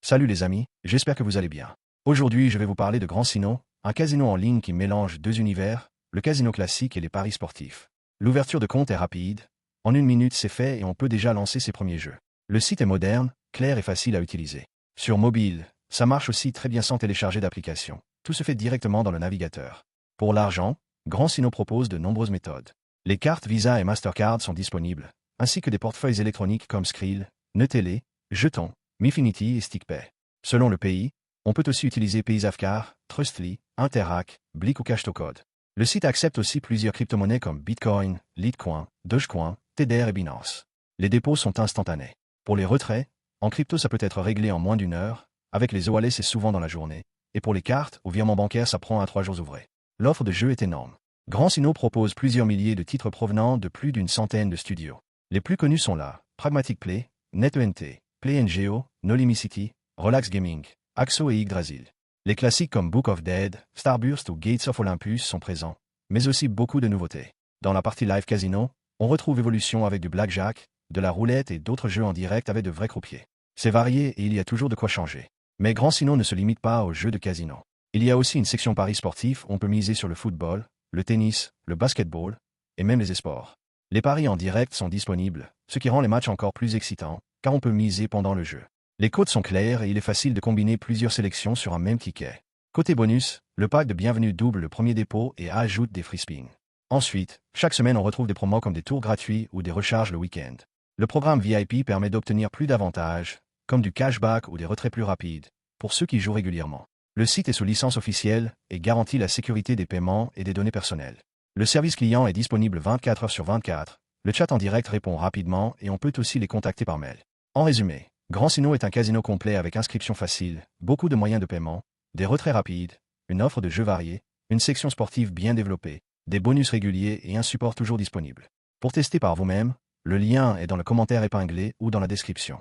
Salut les amis, j'espère que vous allez bien. Aujourd'hui, je vais vous parler de GrandSino, un casino en ligne qui mélange deux univers, le casino classique et les paris sportifs. L'ouverture de compte est rapide, en 1 minute c'est fait et on peut déjà lancer ses premiers jeux. Le site est moderne, clair et facile à utiliser. Sur mobile, ça marche aussi très bien sans télécharger d'application. Tout se fait directement dans le navigateur. Pour l'argent, GrandSino propose de nombreuses méthodes. Les cartes Visa et Mastercard sont disponibles, ainsi que des portefeuilles électroniques comme Skrill, Netelé, Jetons, Mifinity et StickPay. Selon le pays, on peut aussi utiliser Paysafcar, Trustly, Interac, Blick ou CashToCode. Le site accepte aussi plusieurs crypto-monnaies comme Bitcoin, Litecoin, Dogecoin, Tether et Binance. Les dépôts sont instantanés. Pour les retraits, en crypto ça peut être réglé en moins d'1 heure, avec les wallets c'est souvent dans la journée, et pour les cartes ou virements bancaires ça prend 3 jours ouvrés. L'offre de jeux est énorme. GrandSino propose plusieurs milliers de titres provenant de plus d'une centaine de studios. Les plus connus sont là, Pragmatic Play, NetEnt, Play&Geo, Nolimicity, Relax Gaming, Axo et Yggdrasil. Les classiques comme Book of Dead, Starburst ou Gates of Olympus sont présents, mais aussi beaucoup de nouveautés. Dans la partie live casino, on retrouve Evolution avec du blackjack, de la roulette et d'autres jeux en direct avec de vrais croupiers. C'est varié et il y a toujours de quoi changer. Mais GrandSino ne se limite pas aux jeux de casino. Il y a aussi une section paris sportifs où on peut miser sur le football, le tennis, le basketball et même les esports. Les paris en direct sont disponibles, ce qui rend les matchs encore plus excitants, car on peut miser pendant le jeu. Les codes sont clairs et il est facile de combiner plusieurs sélections sur un même ticket. Côté bonus, le pack de bienvenue double le premier dépôt et ajoute des free spins. Ensuite, chaque semaine on retrouve des promos comme des tours gratuits ou des recharges le week-end. Le programme VIP permet d'obtenir plus d'avantages, comme du cashback ou des retraits plus rapides, pour ceux qui jouent régulièrement. Le site est sous licence officielle et garantit la sécurité des paiements et des données personnelles. Le service client est disponible 24 heures sur 24, le chat en direct répond rapidement et on peut aussi les contacter par mail. En résumé, GrandSino est un casino complet avec inscription facile, beaucoup de moyens de paiement, des retraits rapides, une offre de jeux variés, une section sportive bien développée, des bonus réguliers et un support toujours disponible. Pour tester par vous-même, le lien est dans le commentaire épinglé ou dans la description.